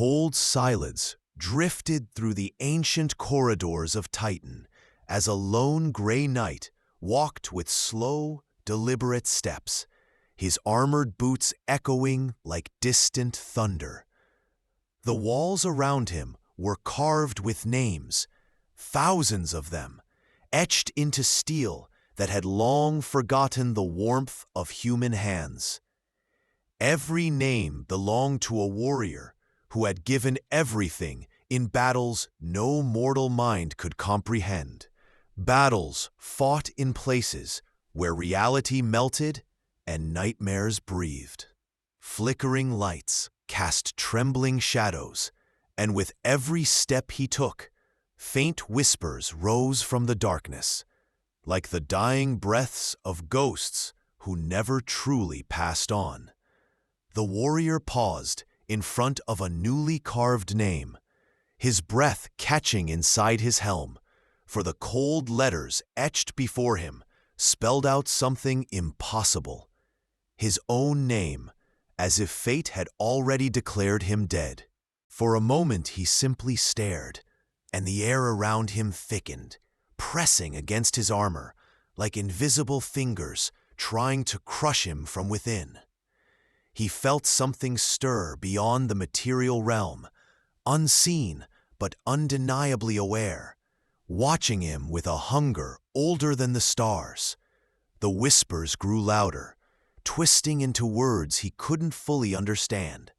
cold silence drifted through the ancient corridors of Titan as a lone gray knight walked with slow, deliberate steps, his armored boots echoing like distant thunder. The walls around him were carved with names, thousands of them, etched into steel that had long forgotten the warmth of human hands. Every name belonged to a warrior who had given everything in battles no mortal mind could comprehend. Battles fought in places where reality melted and nightmares breathed. Flickering lights cast trembling shadows, and with every step he took, faint whispers rose from the darkness, like the dying breaths of ghosts who never truly passed on. The warrior paused in front of a newly carved name, his breath catching inside his helm, for the cold letters etched before him spelled out something impossible. His own name, as if fate had already declared him dead. For a moment he simply stared, and the air around him thickened, pressing against his armor, like invisible fingers trying to crush him from within. He felt something stir beyond the material realm, unseen but undeniably aware, watching him with a hunger older than the stars. The whispers grew louder, twisting into words he couldn't fully understand,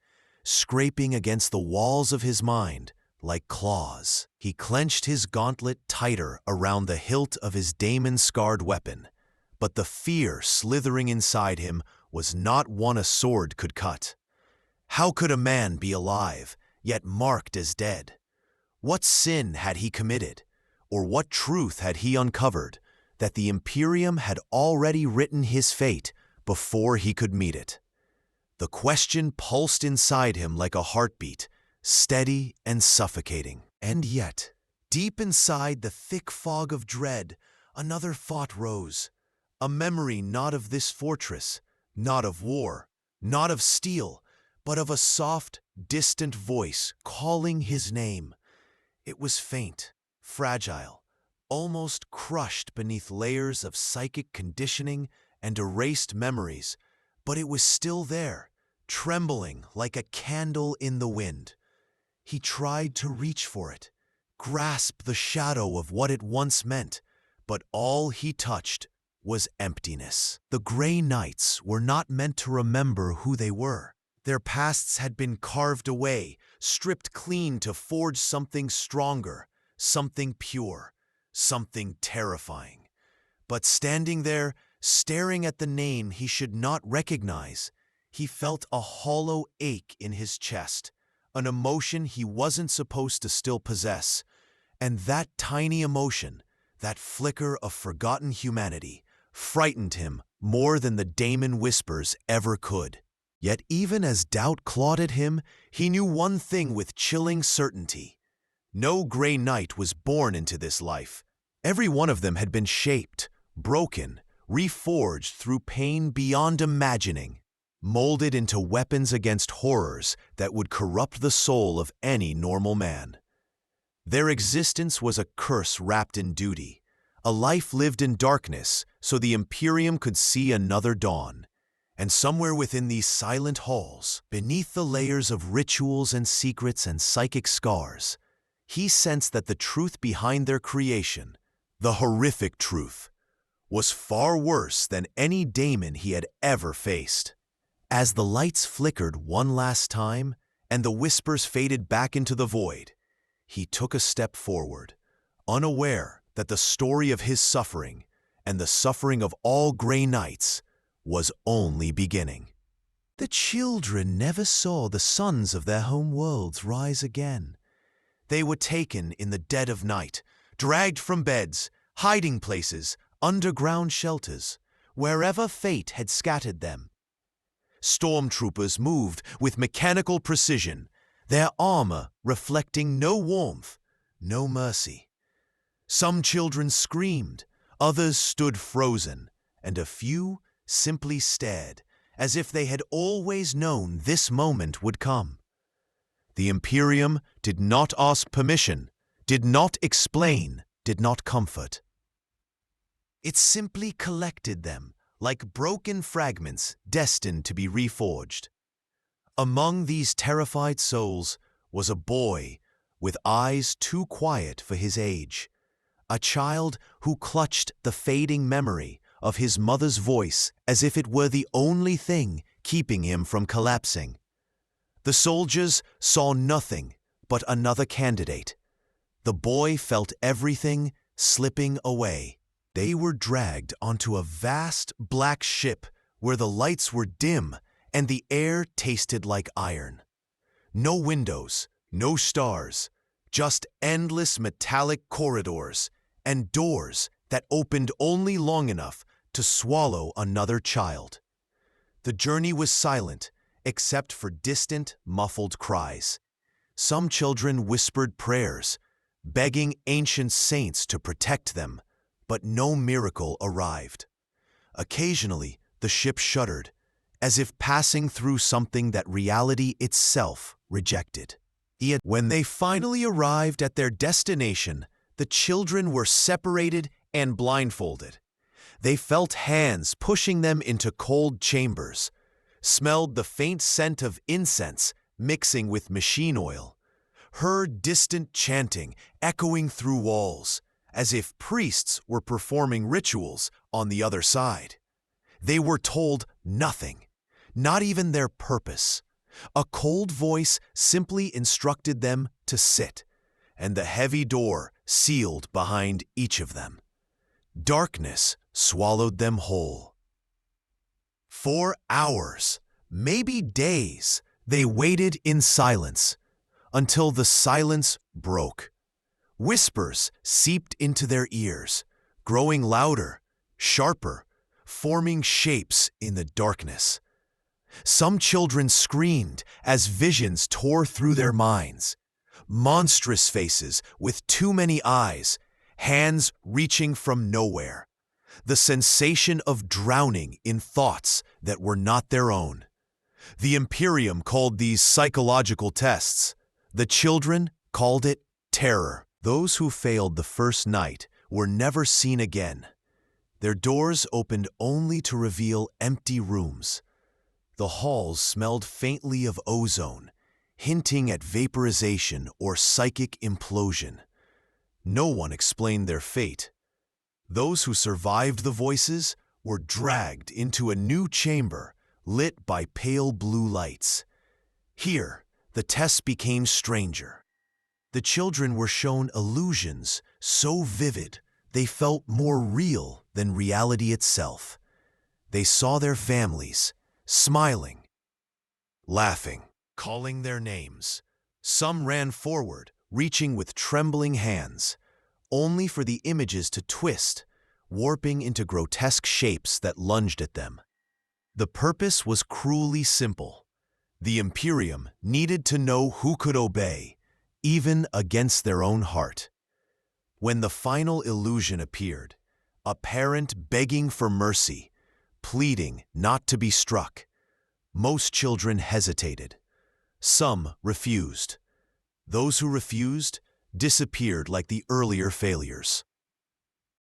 scraping against the walls of his mind like claws. He clenched his gauntlet tighter around the hilt of his daemon-scarred weapon, but the fear slithering inside him was not one a sword could cut. How could a man be alive, yet marked as dead? What sin had he committed, or what truth had he uncovered, that the Imperium had already written his fate before he could meet it? The question pulsed inside him like a heartbeat, steady and suffocating. And yet, deep inside the thick fog of dread, another thought rose, a memory not of this fortress, not of war, not of steel, but of a soft, distant voice calling his name. It was faint, fragile, almost crushed beneath layers of psychic conditioning and erased memories, but it was still there, trembling like a candle in the wind. He tried to reach for it, grasp the shadow of what it once meant, but all he touched was emptiness. The Grey Knights were not meant to remember who they were. Their pasts had been carved away, stripped clean to forge something stronger, something pure, something terrifying. But standing there, staring at the name he should not recognize, he felt a hollow ache in his chest, an emotion he wasn't supposed to still possess. And that tiny emotion, that flicker of forgotten humanity, frightened him more than the daemon whispers ever could. Yet even as doubt clawed at him, he knew one thing with chilling certainty. No Grey Knight was born into this life. Every one of them had been shaped, broken, reforged through pain beyond imagining, molded into weapons against horrors that would corrupt the soul of any normal man. Their existence was a curse wrapped in duty, a life lived in darkness so the Imperium could see another dawn. And somewhere within these silent halls, beneath the layers of rituals and secrets and psychic scars, he sensed that the truth behind their creation, the horrific truth, was far worse than any daemon he had ever faced. As the lights flickered one last time and the whispers faded back into the void, he took a step forward, unaware that the story of his suffering and the suffering of all Grey Knights was only beginning. The children never saw the sons of their home worlds rise again. They were taken in the dead of night, dragged from beds, hiding places, underground shelters, wherever fate had scattered them. Stormtroopers moved with mechanical precision, their armor reflecting no warmth, no mercy. Some children screamed, others stood frozen, and a few simply stared, as if they had always known this moment would come. The Imperium did not ask permission, did not explain, did not comfort. It simply collected them, like broken fragments destined to be reforged. Among these terrified souls was a boy with eyes too quiet for his age, a child who clutched the fading memory of his mother's voice as if it were the only thing keeping him from collapsing. The soldiers saw nothing but another candidate. The boy felt everything slipping away. They were dragged onto a vast black ship where the lights were dim and the air tasted like iron. No windows, no stars, just endless metallic corridors and doors that opened only long enough to swallow another child. The journey was silent, except for distant, muffled cries. Some children whispered prayers, begging ancient saints to protect them, but no miracle arrived. Occasionally, the ship shuddered, as if passing through something that reality itself rejected. Yet when they finally arrived at their destination, the children were separated and blindfolded. They felt hands pushing them into cold chambers, smelled the faint scent of incense mixing with machine oil, heard distant chanting echoing through walls, as if priests were performing rituals on the other side. They were told nothing, not even their purpose. A cold voice simply instructed them to sit, and the heavy door sealed behind each of them. Darkness swallowed them whole. For hours, maybe days, they waited in silence, until the silence broke. Whispers seeped into their ears, growing louder, sharper, forming shapes in the darkness. Some children screamed as visions tore through their minds. Monstrous faces with too many eyes, hands reaching from nowhere. The sensation of drowning in thoughts that were not their own. The Imperium called these psychological tests. The children called it terror. Those who failed the first night were never seen again. Their doors opened only to reveal empty rooms. The halls smelled faintly of ozone, hinting at vaporization or psychic implosion. No one explained their fate. Those who survived the voices were dragged into a new chamber lit by pale blue lights. Here, the tests became stranger. The children were shown illusions so vivid they felt more real than reality itself. They saw their families, smiling, laughing, calling their names. Some ran forward, reaching with trembling hands, only for the images to twist, warping into grotesque shapes that lunged at them. The purpose was cruelly simple. The Imperium needed to know who could obey, even against their own heart. When the final illusion appeared, a parent begging for mercy, pleading not to be struck, most children hesitated. Some refused. Those who refused disappeared like the earlier failures.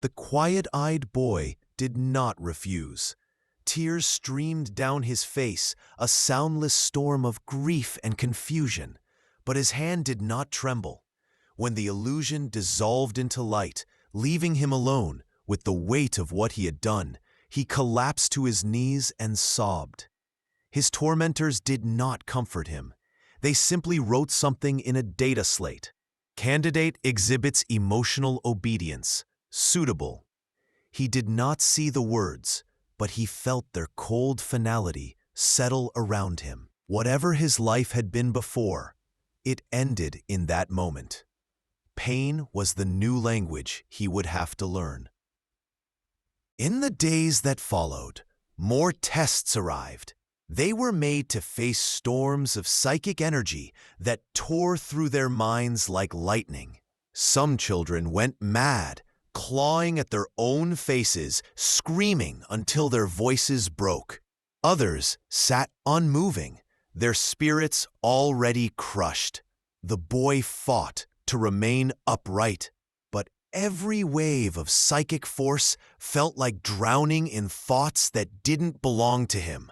The quiet-eyed boy did not refuse. Tears streamed down his face, a soundless storm of grief and confusion, but his hand did not tremble. When the illusion dissolved into light, leaving him alone with the weight of what he had done, he collapsed to his knees and sobbed. His tormentors did not comfort him. They simply wrote something in a data slate. Candidate exhibits emotional obedience. Suitable. He did not see the words, but he felt their cold finality settle around him. Whatever his life had been before, it ended in that moment. Pain was the new language he would have to learn. In the days that followed, more tests arrived. They were made to face storms of psychic energy that tore through their minds like lightning. Some children went mad, clawing at their own faces, screaming until their voices broke. Others sat unmoving, their spirits already crushed. The boy fought to remain upright, but every wave of psychic force felt like drowning in thoughts that didn't belong to him.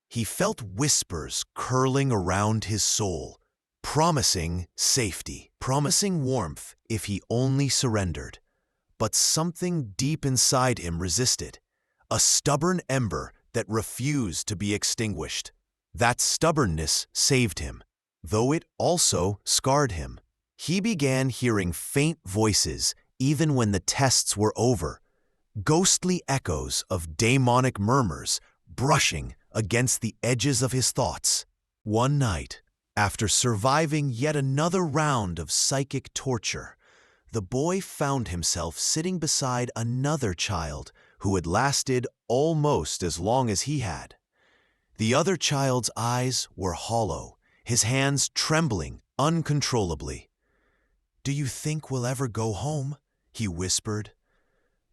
He felt whispers curling around his soul, promising safety, promising warmth if he only surrendered. But something deep inside him resisted, a stubborn ember that refused to be extinguished. That stubbornness saved him, though it also scarred him. He began hearing faint voices even when the tests were over, ghostly echoes of demonic murmurs brushing against the edges of his thoughts. One night, after surviving yet another round of psychic torture, the boy found himself sitting beside another child who had lasted almost as long as he had. The other child's eyes were hollow, his hands trembling uncontrollably. "Do you think we'll ever go home?" he whispered.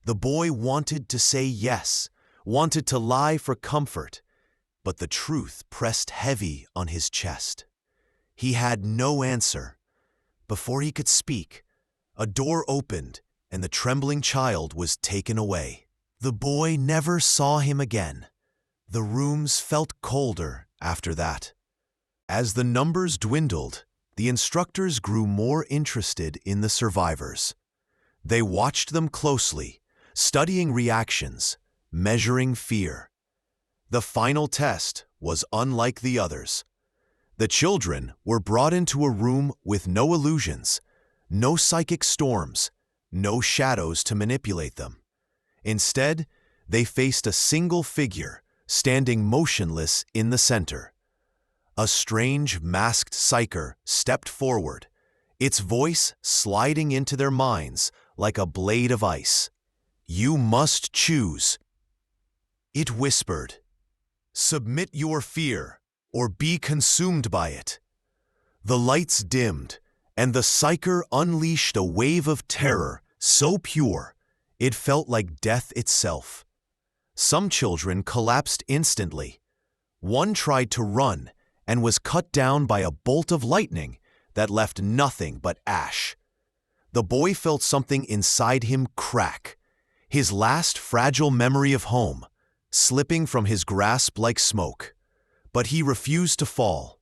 The boy wanted to say yes, wanted to lie for comfort, but the truth pressed heavy on his chest. He had no answer. Before he could speak, a door opened and the trembling child was taken away. The boy never saw him again. The rooms felt colder after that. As the numbers dwindled, the instructors grew more interested in the survivors. They watched them closely, studying reactions, measuring fear. The final test was unlike the others. The children were brought into a room with no illusions, no psychic storms, no shadows to manipulate them. Instead, they faced a single figure, standing motionless in the center. A strange, masked psyker stepped forward, its voice sliding into their minds like a blade of ice. "You must choose," it whispered. "Submit your fear, or be consumed by it." The lights dimmed, and the psyker unleashed a wave of terror so pure it felt like death itself. Some children collapsed instantly. One tried to run and was cut down by a bolt of lightning that left nothing but ash. The boy felt something inside him crack, his last fragile memory of home, slipping from his grasp like smoke. But he refused to fall.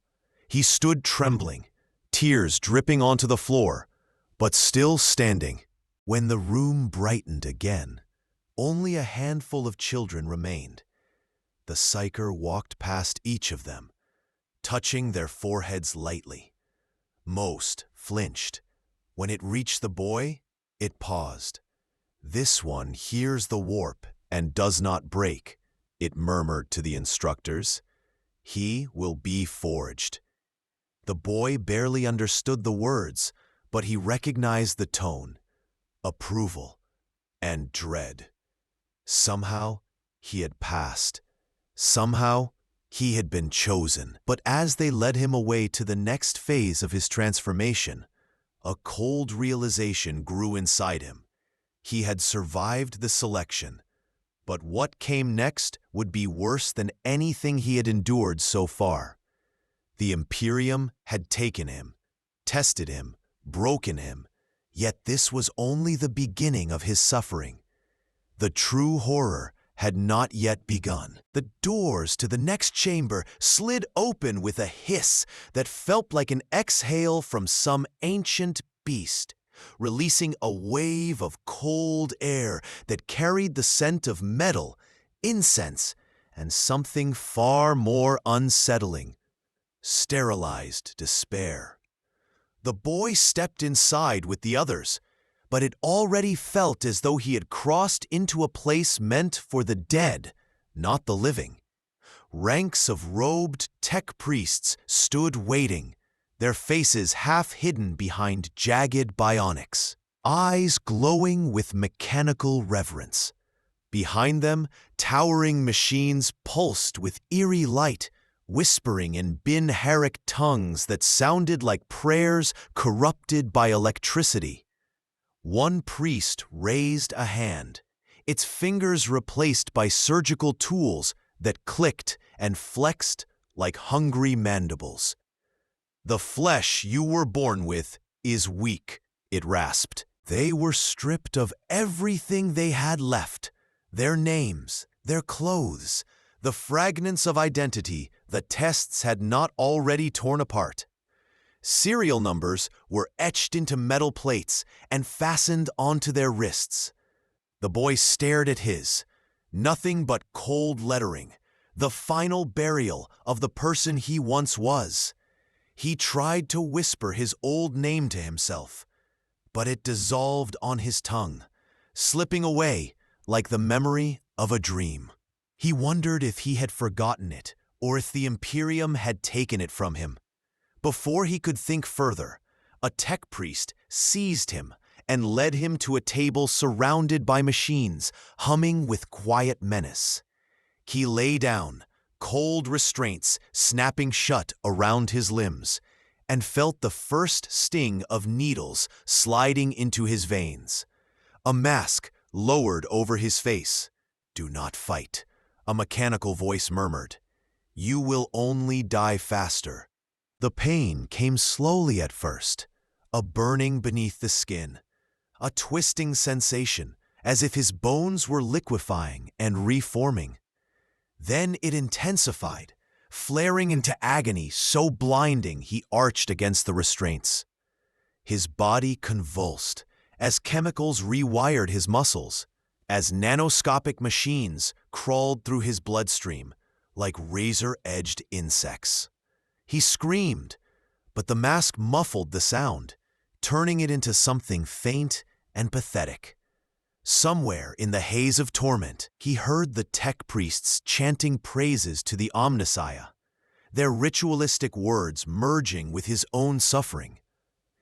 He stood trembling, tears dripping onto the floor, but still standing. When the room brightened again, only a handful of children remained. The psyker walked past each of them, touching their foreheads lightly. Most flinched. When it reached the boy, it paused. "This one hears the warp and does not break," it murmured to the instructors. "He will be forged." The boy barely understood the words, but he recognized the tone, approval, and dread. Somehow, he had passed. Somehow, he had been chosen. But as they led him away to the next phase of his transformation, a cold realization grew inside him. He had survived the selection, but what came next would be worse than anything he had endured so far. The Imperium had taken him, tested him, broken him, yet this was only the beginning of his suffering. The true horror had not yet begun. The doors to the next chamber slid open with a hiss that felt like an exhale from some ancient beast, releasing a wave of cold air that carried the scent of metal, incense, and something far more unsettling: sterilized despair. The boy stepped inside with the others, but it already felt as though he had crossed into a place meant for the dead, not the living. Ranks of robed tech priests stood waiting, their faces half hidden behind jagged bionics, eyes glowing with mechanical reverence. Behind them, towering machines pulsed with eerie light, whispering in Bin-Harik tongues that sounded like prayers corrupted by electricity. One priest raised a hand, its fingers replaced by surgical tools that clicked and flexed like hungry mandibles. The flesh you were born with is weak, it rasped. They were stripped of everything they had left, their names, their clothes, the fragments of identity the tests had not already torn apart. Serial numbers were etched into metal plates and fastened onto their wrists. The boy stared at his. Nothing but cold lettering, the final burial of the person he once was. He tried to whisper his old name to himself, but it dissolved on his tongue, slipping away like the memory of a dream. He wondered if he had forgotten it or if the Imperium had taken it from him. Before he could think further, a tech priest seized him and led him to a table surrounded by machines, humming with quiet menace. He lay down, cold restraints snapping shut around his limbs, and felt the first sting of needles sliding into his veins. A mask lowered over his face. "Do not fight," a mechanical voice murmured. "You will only die faster." The pain came slowly at first, a burning beneath the skin, a twisting sensation as if his bones were liquefying and reforming. Then it intensified, flaring into agony so blinding he arched against the restraints. His body convulsed as chemicals rewired his muscles, as nanoscopic machines crawled through his bloodstream like razor-edged insects. He screamed, but the mask muffled the sound, turning it into something faint and pathetic. Somewhere in the haze of torment, he heard the tech priests chanting praises to the Omnissiah, their ritualistic words merging with his own suffering.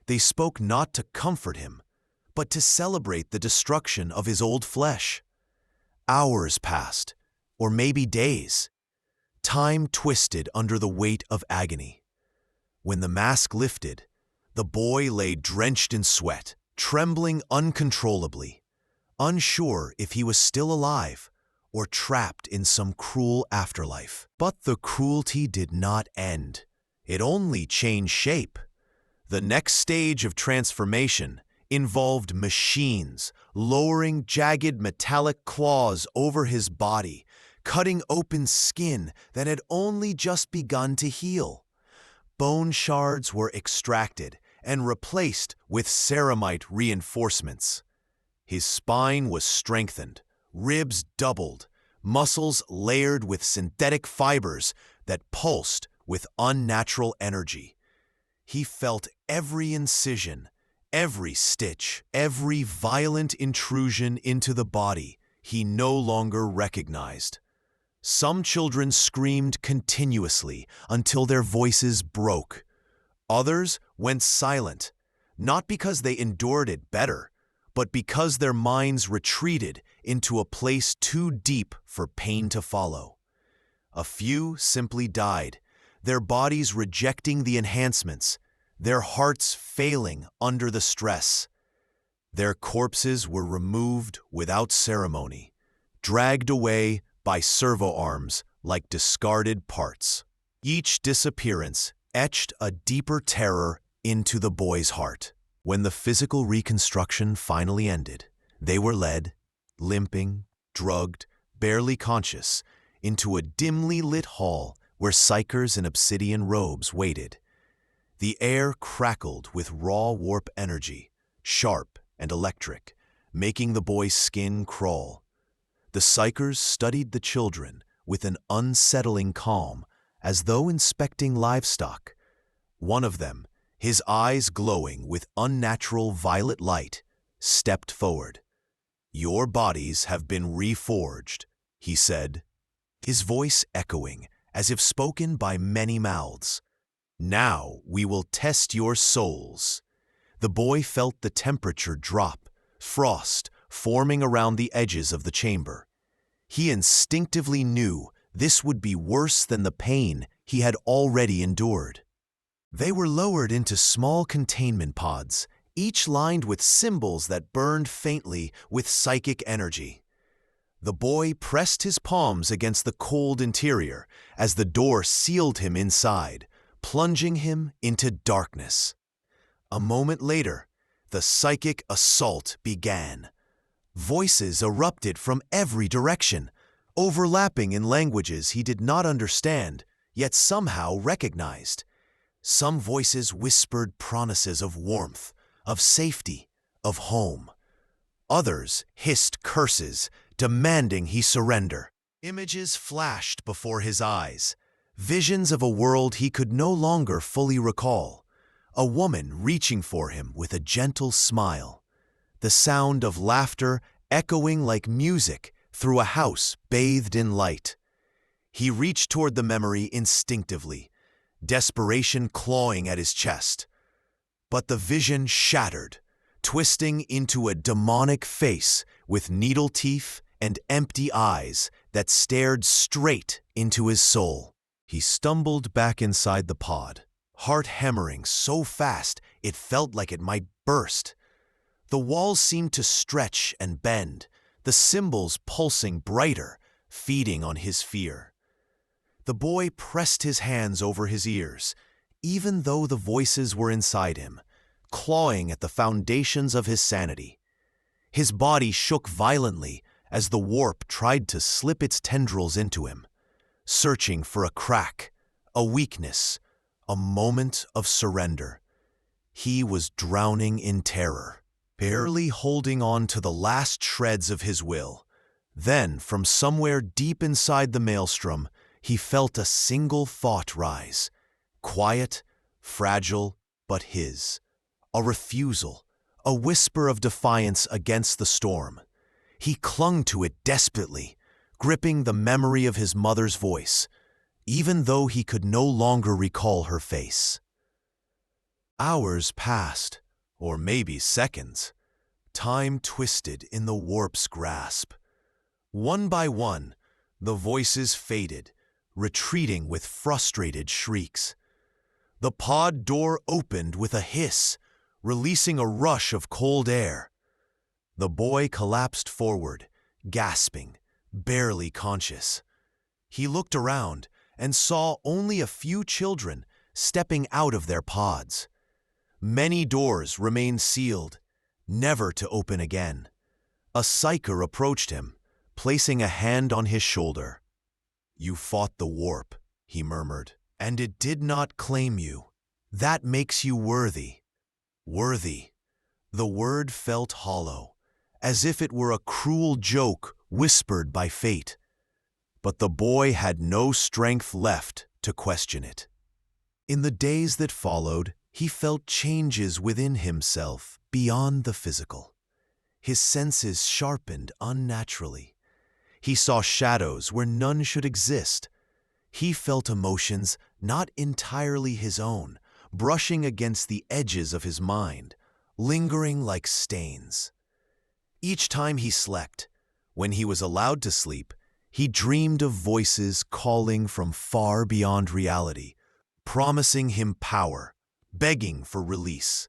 They spoke not to comfort him, but to celebrate the destruction of his old flesh. Hours passed, or maybe days. Time twisted under the weight of agony. When the mask lifted, the boy lay drenched in sweat, trembling uncontrollably, unsure if he was still alive or trapped in some cruel afterlife. But the cruelty did not end. It only changed shape. The next stage of transformation involved machines lowering jagged metallic claws over his body, cutting open skin that had only just begun to heal. Bone shards were extracted and replaced with ceramite reinforcements. His spine was strengthened, ribs doubled, muscles layered with synthetic fibers that pulsed with unnatural energy. He felt every incision, every stitch, every violent intrusion into the body he no longer recognized. Some children screamed continuously until their voices broke. Others went silent, not because they endured it better, but because their minds retreated into a place too deep for pain to follow. A few simply died, their bodies rejecting the enhancements, their hearts failing under the stress. Their corpses were removed without ceremony, dragged away by servo arms like discarded parts. Each disappearance etched a deeper terror into the boy's heart. When the physical reconstruction finally ended, they were led, limping, drugged, barely conscious, into a dimly lit hall where psychers in obsidian robes waited. The air crackled with raw warp energy, sharp and electric, making the boy's skin crawl. The psychers studied the children with an unsettling calm, as though inspecting livestock. One of them, his eyes glowing with unnatural violet light, stepped forward. "Your bodies have been reforged," he said, his voice echoing as if spoken by many mouths. "Now we will test your souls." The boy felt the temperature drop, frost forming around the edges of the chamber. He instinctively knew this would be worse than the pain he had already endured. They were lowered into small containment pods, each lined with symbols that burned faintly with psychic energy. The boy pressed his palms against the cold interior as the door sealed him inside, plunging him into darkness. A moment later, the psychic assault began. Voices erupted from every direction, overlapping in languages he did not understand, yet somehow recognized. Some voices whispered promises of warmth, of safety, of home. Others hissed curses, demanding he surrender. Images flashed before his eyes, visions of a world he could no longer fully recall. A woman reaching for him with a gentle smile. The sound of laughter echoing like music through a house bathed in light. He reached toward the memory instinctively, desperation clawing at his chest. But the vision shattered, twisting into a demonic face with needle teeth and empty eyes that stared straight into his soul. He stumbled back inside the pod, heart hammering so fast it felt like it might burst. The walls seemed to stretch and bend, the symbols pulsing brighter, feeding on his fear. The boy pressed his hands over his ears, even though the voices were inside him, clawing at the foundations of his sanity. His body shook violently as the warp tried to slip its tendrils into him, searching for a crack, a weakness, a moment of surrender. He was drowning in terror, barely holding on to the last shreds of his will. Then, from somewhere deep inside the maelstrom, he felt a single thought rise, quiet, fragile, but his. A refusal, a whisper of defiance against the storm. He clung to it desperately, gripping the memory of his mother's voice, even though he could no longer recall her face. Hours passed, or maybe seconds. Time twisted in the warp's grasp. One by one, the voices faded, retreating with frustrated shrieks. The pod door opened with a hiss, releasing a rush of cold air. The boy collapsed forward, gasping, barely conscious. He looked around and saw only a few children stepping out of their pods. Many doors remained sealed, never to open again. A psyker approached him, placing a hand on his shoulder. "You fought the warp," he murmured, "and it did not claim you. That makes you worthy." Worthy. The word felt hollow, as if it were a cruel joke whispered by fate. But the boy had no strength left to question it. In the days that followed, he felt changes within himself beyond the physical. His senses sharpened unnaturally. He saw shadows where none should exist. He felt emotions not entirely his own, brushing against the edges of his mind, lingering like stains. Each time he slept, when he was allowed to sleep, he dreamed of voices calling from far beyond reality, promising him power, begging for release.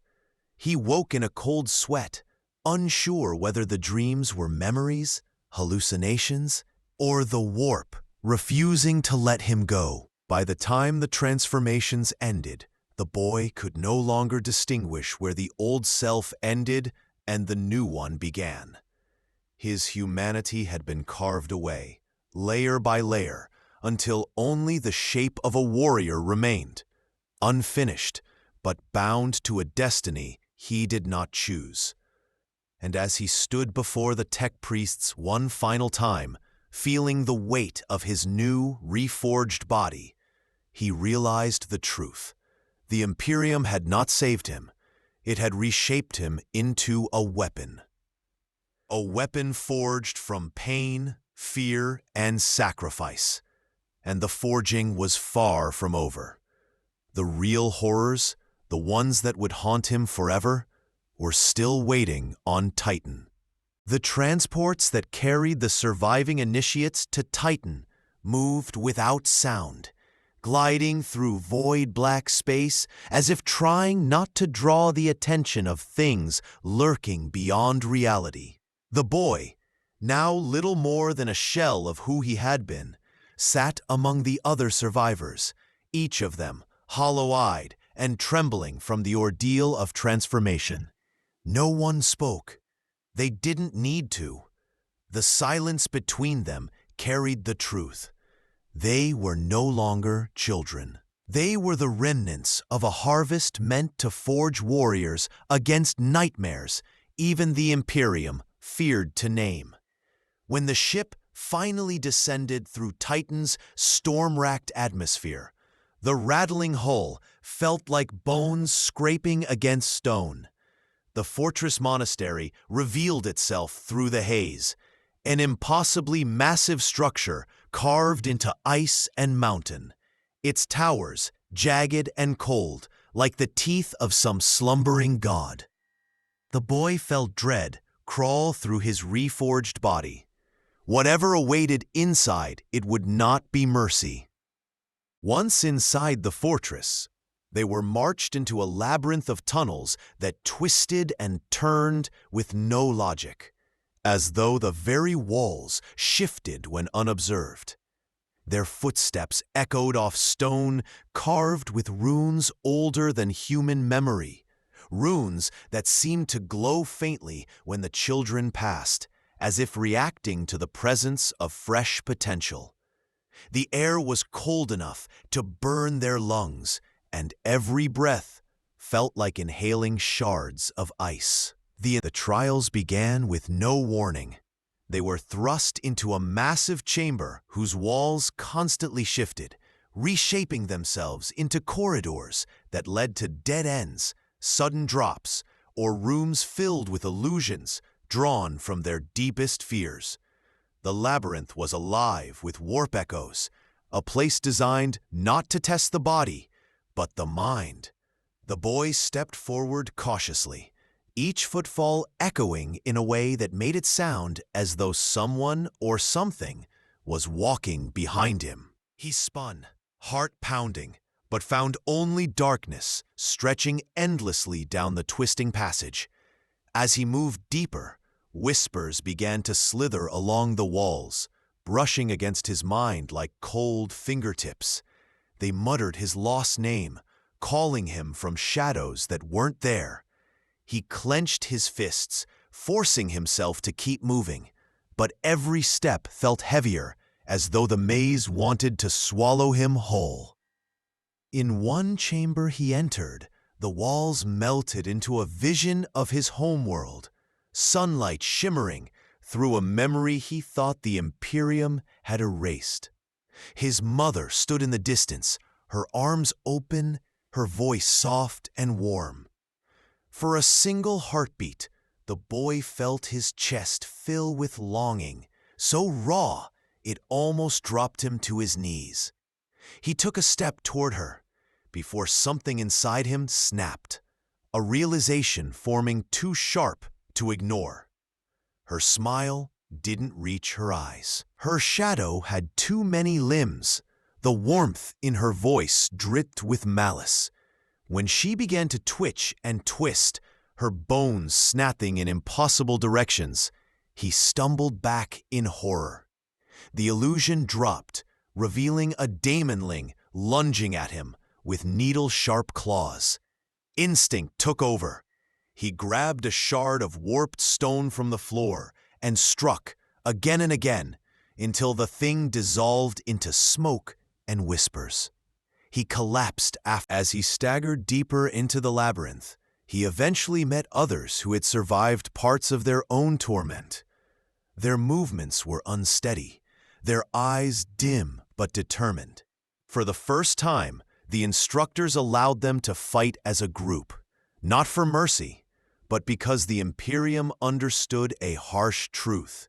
He woke in a cold sweat, unsure whether the dreams were memories, hallucinations, or the warp refusing to let him go. By the time the transformations ended, the boy could no longer distinguish where the old self ended and the new one began. His humanity had been carved away, layer by layer, until only the shape of a warrior remained, unfinished, but bound to a destiny he did not choose. And as he stood before the tech priests one final time, feeling the weight of his new, reforged body, he realized the truth. The Imperium had not saved him. It had reshaped him into a weapon. A weapon forged from pain, fear, and sacrifice. And the forging was far from over. The real horrors, the ones that would haunt him forever, were still waiting on Titan. The transports that carried the surviving initiates to Titan moved without sound, gliding through void black space as if trying not to draw the attention of things lurking beyond reality. The boy, now little more than a shell of who he had been, sat among the other survivors, each of them hollow-eyed and trembling from the ordeal of transformation. No one spoke. They didn't need to. The silence between them carried the truth. They were no longer children. They were the remnants of a harvest meant to forge warriors against nightmares even the Imperium feared to name. When the ship finally descended through Titan's storm-racked atmosphere, the rattling hull felt like bones scraping against stone. The fortress monastery revealed itself through the haze, an impossibly massive structure carved into ice and mountain, its towers jagged and cold like the teeth of some slumbering god. The boy felt dread crawl through his reforged body. Whatever awaited inside, it would not be mercy. Once inside the fortress, they were marched into a labyrinth of tunnels that twisted and turned with no logic, as though the very walls shifted when unobserved. Their footsteps echoed off stone carved with runes older than human memory, runes that seemed to glow faintly when the children passed, as if reacting to the presence of fresh potential. The air was cold enough to burn their lungs, and every breath felt like inhaling shards of ice. The trials began with no warning. They were thrust into a massive chamber whose walls constantly shifted, reshaping themselves into corridors that led to dead ends, sudden drops, or rooms filled with illusions drawn from their deepest fears. The labyrinth was alive with warp echoes, a place designed not to test the body, but the mind. The boy stepped forward cautiously, each footfall echoing in a way that made it sound as though someone or something was walking behind him. He spun, heart pounding, but found only darkness stretching endlessly down the twisting passage. As he moved deeper, whispers began to slither along the walls, brushing against his mind like cold fingertips. They muttered his lost name, calling him from shadows that weren't there. He clenched his fists, forcing himself to keep moving, but every step felt heavier, as though the maze wanted to swallow him whole. In one chamber he entered, the walls melted into a vision of his homeworld, sunlight shimmering through a memory he thought the Imperium had erased. His mother stood in the distance, her arms open, her voice soft and warm. For a single heartbeat, the boy felt his chest fill with longing, so raw it almost dropped him to his knees. He took a step toward her, before something inside him snapped, a realization forming too sharp to ignore. Her smile didn't reach her eyes. Her shadow had too many limbs. The warmth in her voice dripped with malice. When she began to twitch and twist, her bones snapping in impossible directions, he stumbled back in horror. The illusion dropped, revealing a daemonling lunging at him with needle-sharp claws. Instinct took over. He grabbed a shard of warped stone from the floor and struck again and again until the thing dissolved into smoke and whispers. He collapsed as he staggered deeper into the labyrinth. He eventually met others who had survived parts of their own torment. Their movements were unsteady, their eyes dim but determined. For the first time, the instructors allowed them to fight as a group, not for mercy, but because the Imperium understood a harsh truth.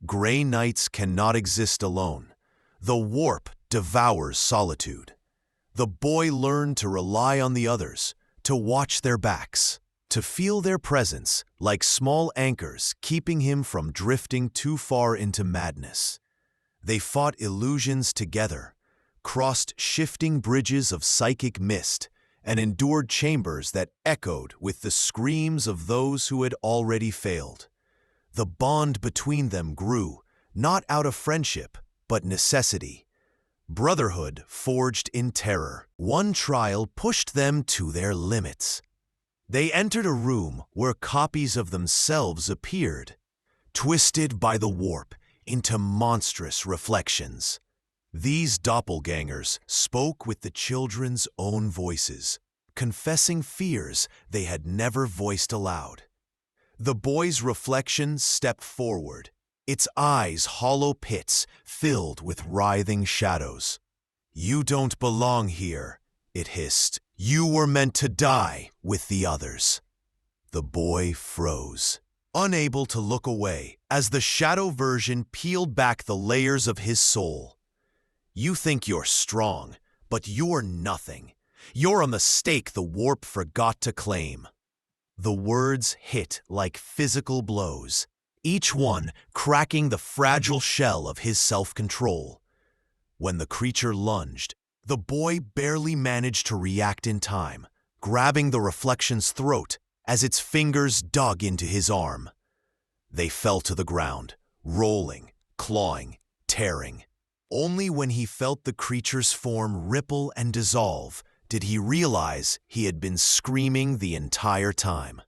Grey Knights cannot exist alone. The warp devours solitude. The boy learned to rely on the others, to watch their backs, to feel their presence like small anchors keeping him from drifting too far into madness. They fought illusions together, crossed shifting bridges of psychic mist, and endured chambers that echoed with the screams of those who had already failed. The bond between them grew, not out of friendship, but necessity. brotherhood forged in terror. One trial pushed them to their limits. They entered a room where copies of themselves appeared, twisted by the warp into monstrous reflections. These doppelgangers spoke with the children's own voices, confessing fears they had never voiced aloud. The boy's reflection stepped forward, its eyes hollow pits filled with writhing shadows. "You don't belong here," it hissed. "You were meant to die with the others." The boy froze, unable to look away as the shadow version peeled back the layers of his soul. "You think you're strong, but you're nothing. You're a mistake the warp forgot to claim." The words hit like physical blows, each one cracking the fragile shell of his self-control. When the creature lunged, the boy barely managed to react in time, grabbing the reflection's throat as its fingers dug into his arm. They fell to the ground, rolling, clawing, tearing. Only when he felt the creature's form ripple and dissolve did he realize he had been screaming the entire time.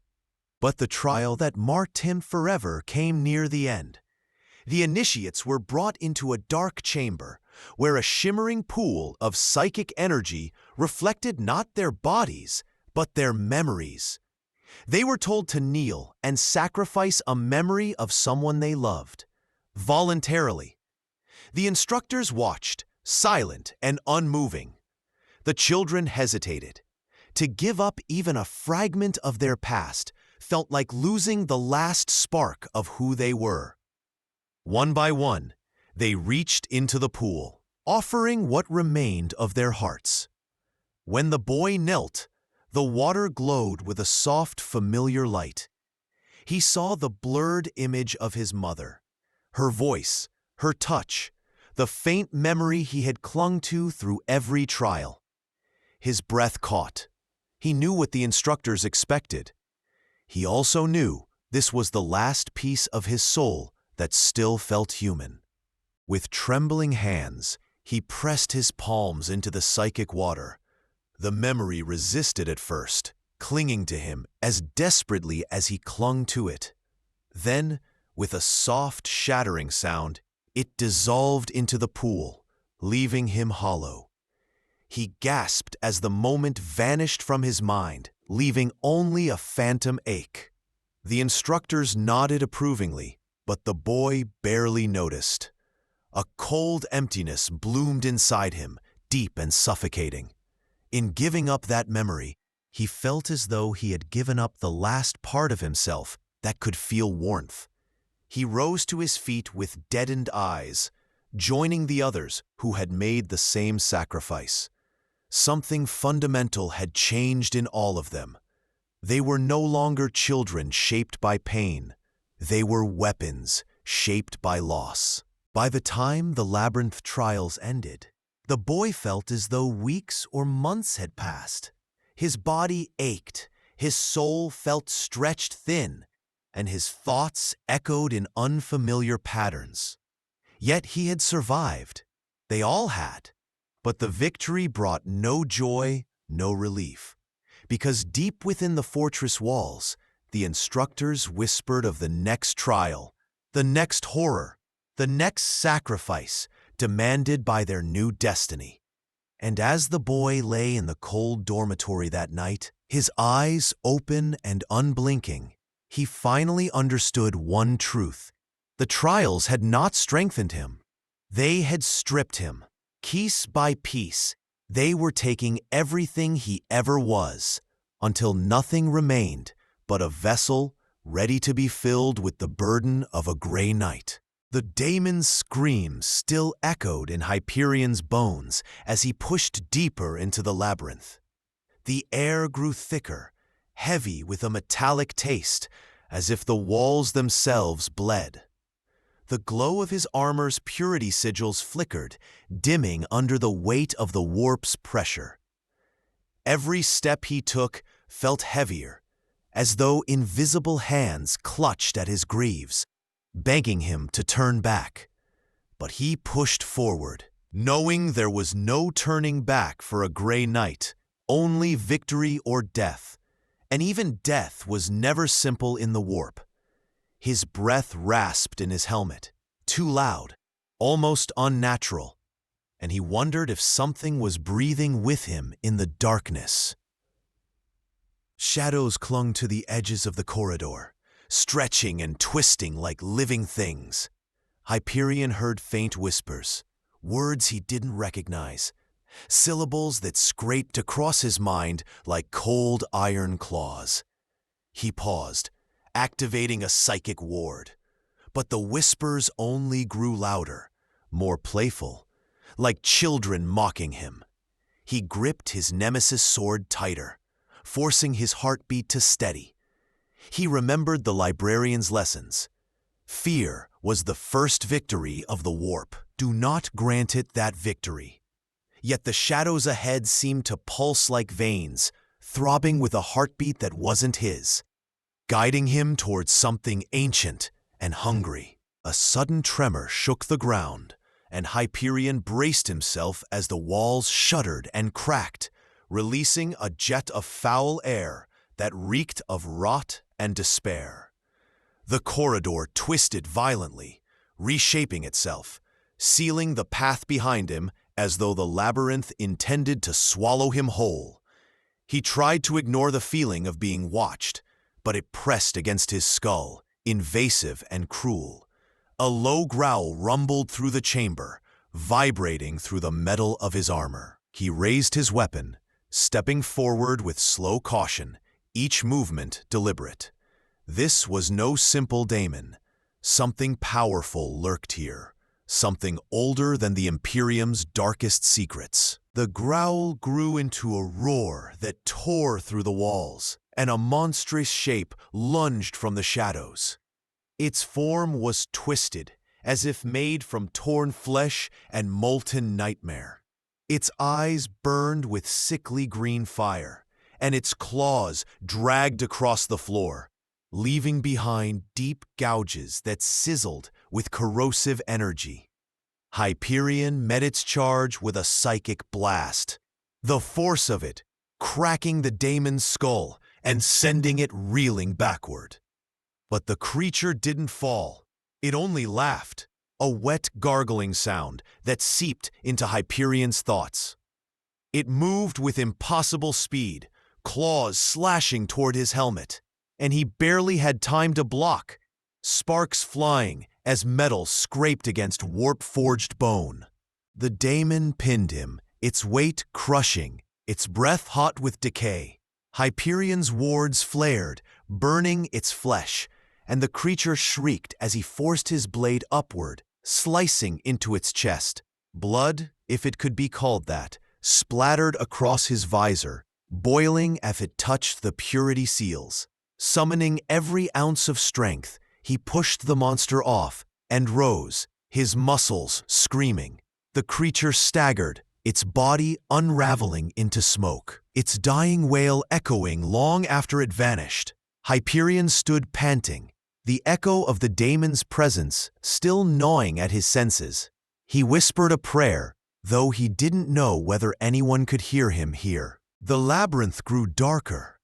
But the trial that marked him forever came near the end. The initiates were brought into a dark chamber where a shimmering pool of psychic energy reflected not their bodies, but their memories. They were told to kneel and sacrifice a memory of someone they loved, voluntarily. The instructors watched, silent and unmoving. The children hesitated. To give up even a fragment of their past felt like losing the last spark of who they were. One by one, they reached into the pool, offering what remained of their hearts. When the boy knelt, the water glowed with a soft, familiar light. He saw the blurred image of his mother, her voice, her touch, the faint memory he had clung to through every trial. His breath caught. He knew what the instructors expected. He also knew this was the last piece of his soul that still felt human. With trembling hands, he pressed his palms into the psychic water. The memory resisted at first, clinging to him as desperately as he clung to it. Then, with a soft, shattering sound, it dissolved into the pool, leaving him hollow. He gasped as the moment vanished from his mind, leaving only a phantom ache. The instructors nodded approvingly, but the boy barely noticed. A cold emptiness bloomed inside him, deep and suffocating. In giving up that memory, he felt as though he had given up the last part of himself that could feel warmth. He rose to his feet with deadened eyes, joining the others who had made the same sacrifice. Something fundamental had changed in all of them. They were no longer children shaped by pain. They were weapons shaped by loss. By the time the labyrinth trials ended, the boy felt as though weeks or months had passed. His body ached, his soul felt stretched thin, and his thoughts echoed in unfamiliar patterns. Yet he had survived. They all had. But the victory brought no joy, no relief. Because deep within the fortress walls, the instructors whispered of the next trial, the next horror, the next sacrifice demanded by their new destiny. And as the boy lay in the cold dormitory that night, his eyes open and unblinking, he finally understood one truth. The trials had not strengthened him. They had stripped him. Piece by piece, they were taking everything he ever was, until nothing remained but a vessel ready to be filled with the burden of a gray night. The daemon's screams still echoed in Hyperion's bones as he pushed deeper into the labyrinth. The air grew thicker, heavy with a metallic taste, as if the walls themselves bled. The glow of his armor's purity sigils flickered, dimming under the weight of the warp's pressure. Every step he took felt heavier, as though invisible hands clutched at his greaves, begging him to turn back. But he pushed forward, knowing there was no turning back for a gray knight, only victory or death. And even death was never simple in the warp. His breath rasped in his helmet, too loud, almost unnatural, and he wondered if something was breathing with him in the darkness. Shadows clung to the edges of the corridor, stretching and twisting like living things. Hyperion heard faint whispers, words he didn't recognize, syllables that scraped across his mind like cold iron claws. He paused, activating a psychic ward, but the whispers only grew louder, more playful, like children mocking him. He gripped his nemesis sword tighter, forcing his heartbeat to steady. He remembered the librarian's lessons. Fear was the first victory of the warp. Do not grant it that victory. Yet the shadows ahead seemed to pulse like veins, throbbing with a heartbeat that wasn't his, guiding him towards something ancient and hungry. A sudden tremor shook the ground, and Hyperion braced himself as the walls shuddered and cracked, releasing a jet of foul air that reeked of rot and despair. The corridor twisted violently, reshaping itself, sealing the path behind him as though the labyrinth intended to swallow him whole. He tried to ignore the feeling of being watched, but it pressed against his skull, invasive and cruel. A low growl rumbled through the chamber, vibrating through the metal of his armor. He raised his weapon, stepping forward with slow caution, each movement deliberate. This was no simple daemon. Something powerful lurked here, something older than the Imperium's darkest secrets. The growl grew into a roar that tore through the walls, and a monstrous shape lunged from the shadows. Its form was twisted, as if made from torn flesh and molten nightmare. Its eyes burned with sickly green fire, and its claws dragged across the floor, leaving behind deep gouges that sizzled with corrosive energy. Hyperion met its charge with a psychic blast, the force of it cracking the daemon's skull and sending it reeling backward. But the creature didn't fall. It only laughed, a wet gargling sound that seeped into Hyperion's thoughts. It moved with impossible speed, claws slashing toward his helmet, and he barely had time to block, sparks flying as metal scraped against warp-forged bone. The daemon pinned him, its weight crushing, its breath hot with decay. Hyperion's wards flared, burning its flesh, and the creature shrieked as he forced his blade upward, slicing into its chest. Blood, if it could be called that, splattered across his visor, boiling as it touched the purity seals. Summoning every ounce of strength, he pushed the monster off and rose, his muscles screaming. The creature staggered, its body unraveling into smoke, its dying wail echoing long after it vanished. Hyperion stood panting, the echo of the daemon's presence still gnawing at his senses. He whispered a prayer, though he didn't know whether anyone could hear him here. The labyrinth grew darker.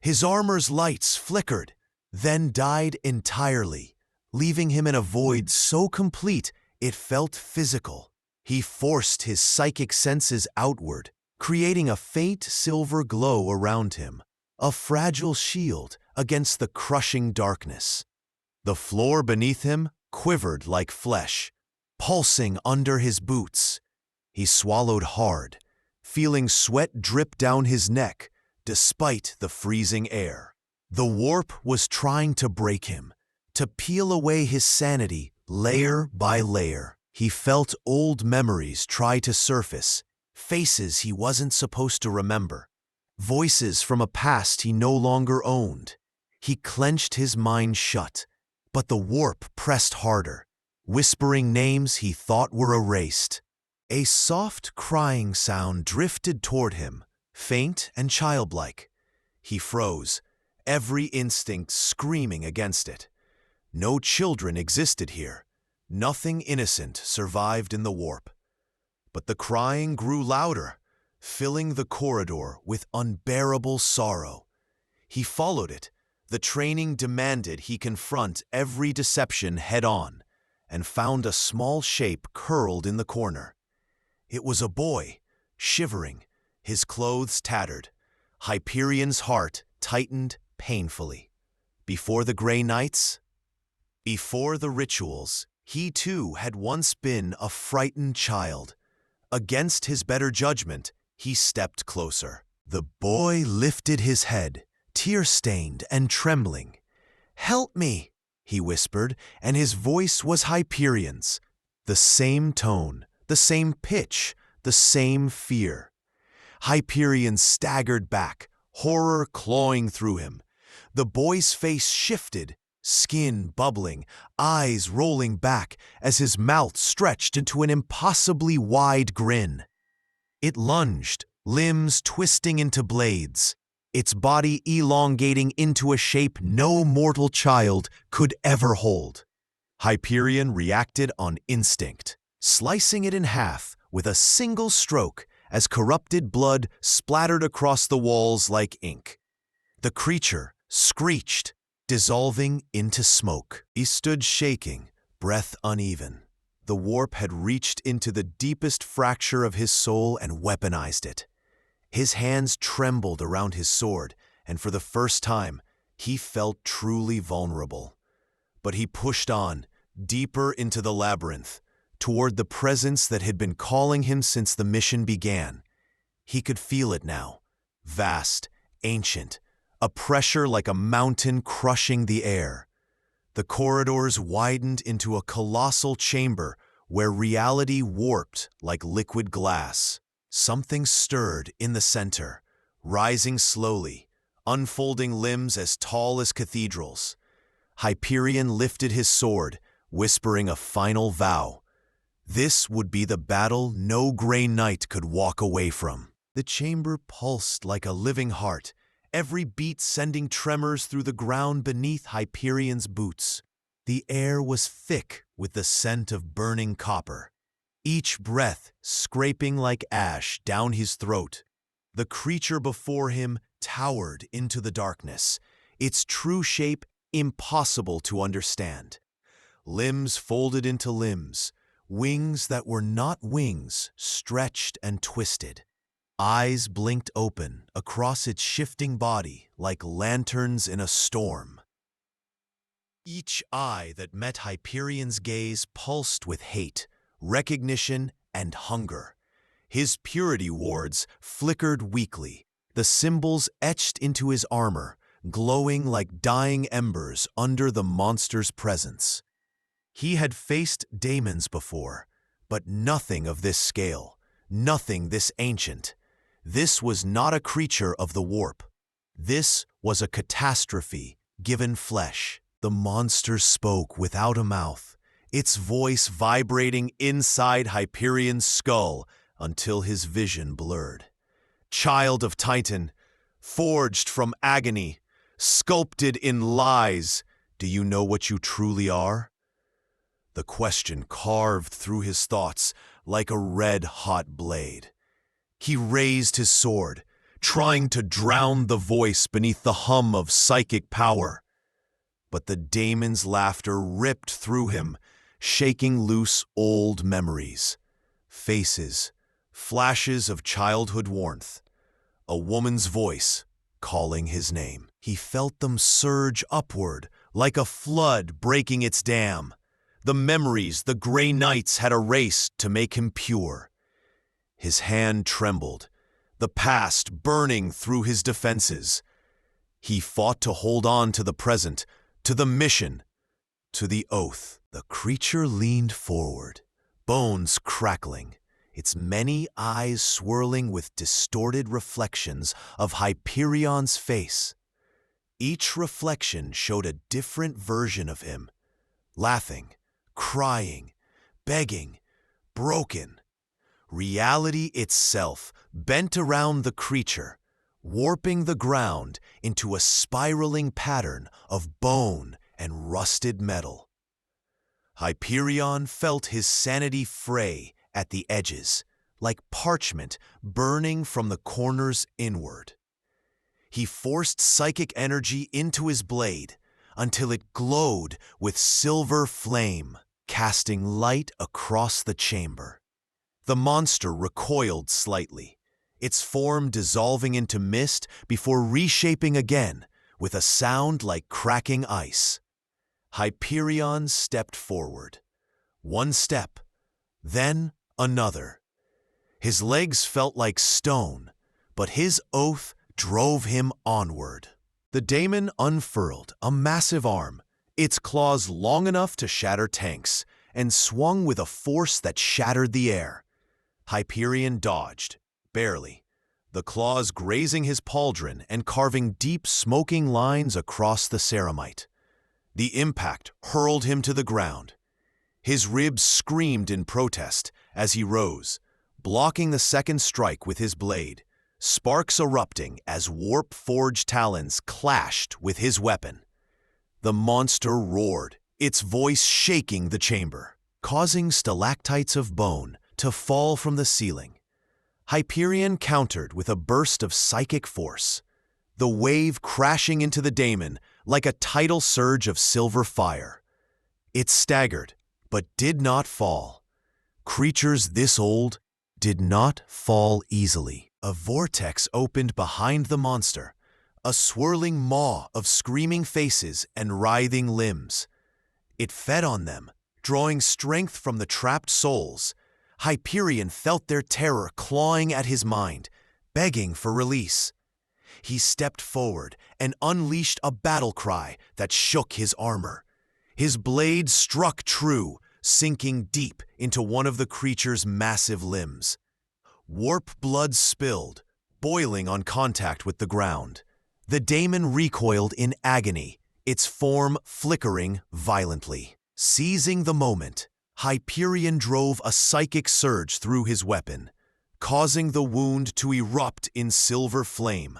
His armor's lights flickered, then died entirely, leaving him in a void so complete it felt physical. He forced his psychic senses outward, creating a faint silver glow around him, a fragile shield against the crushing darkness. The floor beneath him quivered like flesh, pulsing under his boots. He swallowed hard, feeling sweat drip down his neck despite the freezing air. The warp was trying to break him, to peel away his sanity layer by layer. He felt old memories try to surface, faces he wasn't supposed to remember, voices from a past he no longer owned. He clenched his mind shut, but the warp pressed harder, whispering names he thought were erased. A soft crying sound drifted toward him, faint and childlike. He froze, every instinct screaming against it. No children existed here. Nothing innocent survived in the warp. But the crying grew louder, filling the corridor with unbearable sorrow. He followed it. The training demanded he confront every deception head-on, and found a small shape curled in the corner. It was a boy, shivering, his clothes tattered. Hyperion's heart tightened painfully. Before the Grey Knights? Before the rituals, he too had once been a frightened child. Against his better judgment, he stepped closer. The boy lifted his head, tear-stained and trembling. "Help me," he whispered, and his voice was Hyperion's. The same tone, the same pitch, the same fear. Hyperion staggered back, horror clawing through him. The boy's face shifted, skin bubbling, eyes rolling back as his mouth stretched into an impossibly wide grin. It lunged, limbs twisting into blades, its body elongating into a shape no mortal child could ever hold. Hyperion reacted on instinct, slicing it in half with a single stroke as corrupted blood splattered across the walls like ink. The creature screeched, dissolving into smoke. He stood shaking, breath uneven. The warp had reached into the deepest fracture of his soul and weaponized it. His hands trembled around his sword, and for the first time, he felt truly vulnerable. But he pushed on, deeper into the labyrinth, toward the presence that had been calling him since the mission began. He could feel it now, vast, ancient, a pressure like a mountain crushing the air. The corridors widened into a colossal chamber where reality warped like liquid glass. Something stirred in the center, rising slowly, unfolding limbs as tall as cathedrals. Hyperion lifted his sword, whispering a final vow. This would be the battle no Grey Knight could walk away from. The chamber pulsed like a living heart, every beat sending tremors through the ground beneath Hyperion's boots. The air was thick with the scent of burning copper, each breath scraping like ash down his throat. The creature before him towered into the darkness, its true shape impossible to understand. Limbs folded into limbs, wings that were not wings stretched and twisted. Eyes blinked open across its shifting body like lanterns in a storm. Each eye that met Hyperion's gaze pulsed with hate, recognition, and hunger. His purity wards flickered weakly, the symbols etched into his armor, glowing like dying embers under the monster's presence. He had faced daemons before, but nothing of this scale, nothing this ancient. This was not a creature of the warp. This was a catastrophe given flesh. The monster spoke without a mouth, its voice vibrating inside Hyperion's skull until his vision blurred. Child of Titan, forged from agony, sculpted in lies, do you know what you truly are? The question carved through his thoughts like a red-hot blade. He raised his sword, trying to drown the voice beneath the hum of psychic power. But the daemon's laughter ripped through him, shaking loose old memories. Faces, flashes of childhood warmth, a woman's voice calling his name. He felt them surge upward like a flood breaking its dam. The memories the Grey Knights had erased to make him pure. His hand trembled, the past burning through his defenses. He fought to hold on to the present, to the mission, to the oath. The creature leaned forward, bones crackling, its many eyes swirling with distorted reflections of Hyperion's face. Each reflection showed a different version of him, laughing, crying, begging, broken. Reality itself bent around the creature, warping the ground into a spiraling pattern of bone and rusted metal. Hyperion felt his sanity fray at the edges, like parchment burning from the corners inward. He forced psychic energy into his blade until it glowed with silver flame, casting light across the chamber. The monster recoiled slightly, its form dissolving into mist before reshaping again with a sound like cracking ice. Hyperion stepped forward. One step, then another. His legs felt like stone, but his oath drove him onward. The daemon unfurled a massive arm, its claws long enough to shatter tanks, and swung with a force that shattered the air. Hyperion dodged, barely, the claws grazing his pauldron and carving deep smoking lines across the ceramite. The impact hurled him to the ground. His ribs screamed in protest as he rose, blocking the second strike with his blade, sparks erupting as warp-forged talons clashed with his weapon. The monster roared, its voice shaking the chamber, causing stalactites of bone to fall from the ceiling. Hyperion countered with a burst of psychic force, the wave crashing into the daemon like a tidal surge of silver fire. It staggered, but did not fall. Creatures this old did not fall easily. A vortex opened behind the monster, a swirling maw of screaming faces and writhing limbs. It fed on them, drawing strength from the trapped souls. Hyperion felt their terror clawing at his mind, begging for release. He stepped forward and unleashed a battle cry that shook his armor. His blade struck true, sinking deep into one of the creature's massive limbs. Warp blood spilled, boiling on contact with the ground. The daemon recoiled in agony, its form flickering violently. Seizing the moment, Hyperion drove a psychic surge through his weapon, causing the wound to erupt in silver flame.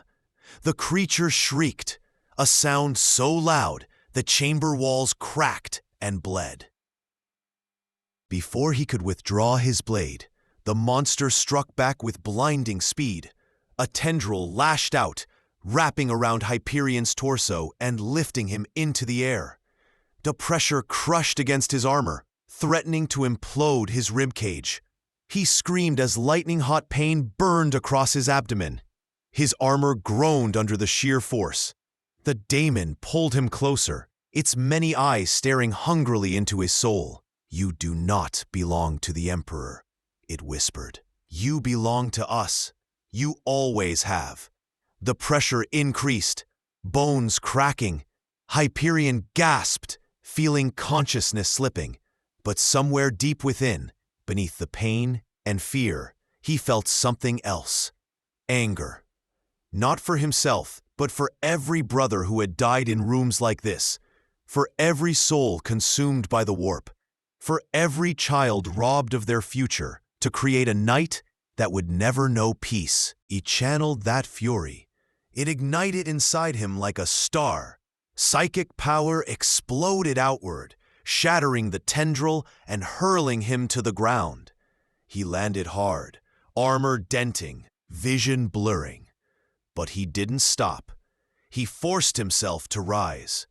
The creature shrieked, a sound so loud the chamber walls cracked and bled. Before he could withdraw his blade, the monster struck back with blinding speed. A tendril lashed out, wrapping around Hyperion's torso and lifting him into the air. The pressure crushed against his armor, threatening to implode his ribcage. He screamed as lightning-hot pain burned across his abdomen. His armor groaned under the sheer force. The daemon pulled him closer, its many eyes staring hungrily into his soul. "You do not belong to the Emperor," it whispered. "You belong to us. You always have." The pressure increased, bones cracking. Hyperion gasped, feeling consciousness slipping. But somewhere deep within, beneath the pain and fear, he felt something else. Anger. Not for himself, but for every brother who had died in rooms like this. For every soul consumed by the warp. For every child robbed of their future to create a night that would never know peace. He channeled that fury. It ignited inside him like a star. Psychic power exploded outward, shattering the tendril and hurling him to the ground. He landed hard, armor denting, vision blurring. But he didn't stop. He forced himself to rise.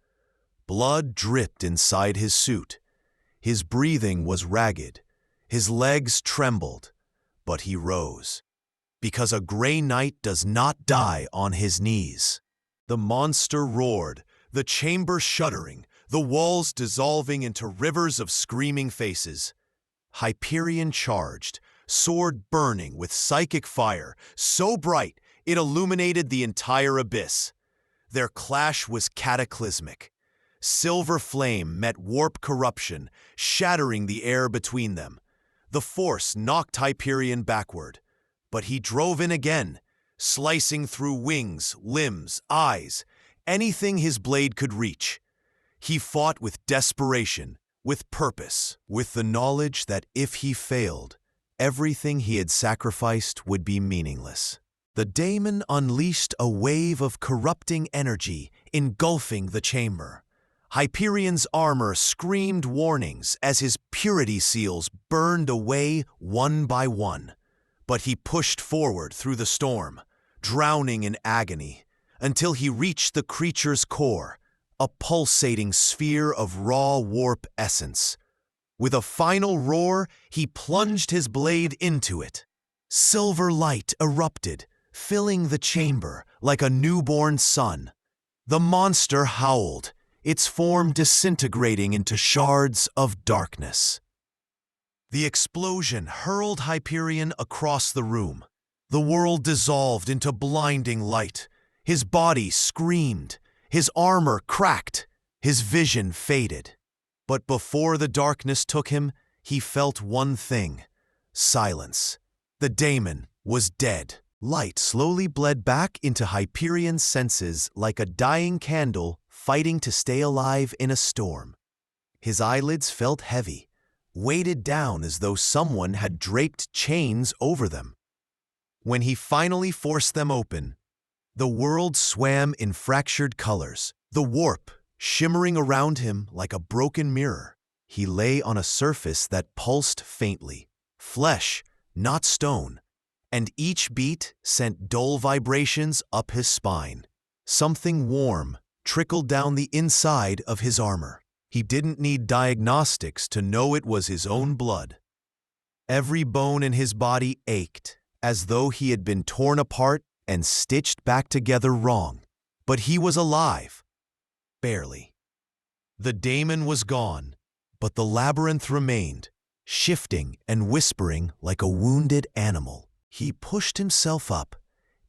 Blood dripped inside his suit. His breathing was ragged. His legs trembled. But he rose. Because a gray knight does not die on his knees. The monster roared, the chamber shuddering, the walls dissolving into rivers of screaming faces. Hyperion charged, sword burning with psychic fire, so bright it illuminated the entire abyss. Their clash was cataclysmic. Silver flame met warp corruption, shattering the air between them. The force knocked Hyperion backward, but he drove in again, slicing through wings, limbs, eyes, anything his blade could reach. He fought with desperation, with purpose, with the knowledge that if he failed, everything he had sacrificed would be meaningless. The daemon unleashed a wave of corrupting energy, engulfing the chamber. Hyperion's armor screamed warnings as his purity seals burned away one by one. But he pushed forward through the storm, drowning in agony, until he reached the creature's core, a pulsating sphere of raw warp essence. With a final roar, he plunged his blade into it. Silver light erupted, filling the chamber like a newborn sun. The monster howled, its form disintegrating into shards of darkness. The explosion hurled Hyperion across the room. The world dissolved into blinding light. His body screamed, his armor cracked, his vision faded. But before the darkness took him, he felt one thing: silence. The Daemon was dead. Light slowly bled back into Hyperion's senses like a dying candle fighting to stay alive in a storm. His eyelids felt heavy, weighted down as though someone had draped chains over them. When he finally forced them open, the world swam in fractured colors, the warp shimmering around him like a broken mirror. He lay on a surface that pulsed faintly, flesh, not stone, and each beat sent dull vibrations up his spine. Something warm trickled down the inside of his armor. He didn't need diagnostics to know it was his own blood. Every bone in his body ached, as though he had been torn apart and stitched back together wrong. But he was alive. Barely. The Daemon was gone, but the labyrinth remained, shifting and whispering like a wounded animal. He pushed himself up,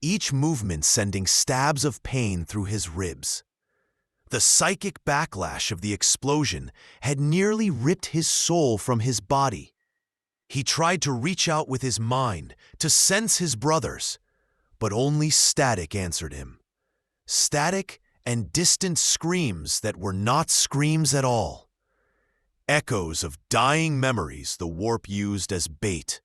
each movement sending stabs of pain through his ribs. The psychic backlash of the explosion had nearly ripped his soul from his body. He tried to reach out with his mind, to sense his brothers, but only static answered him. Static and distant screams that were not screams at all. Echoes of dying memories the warp used as bait.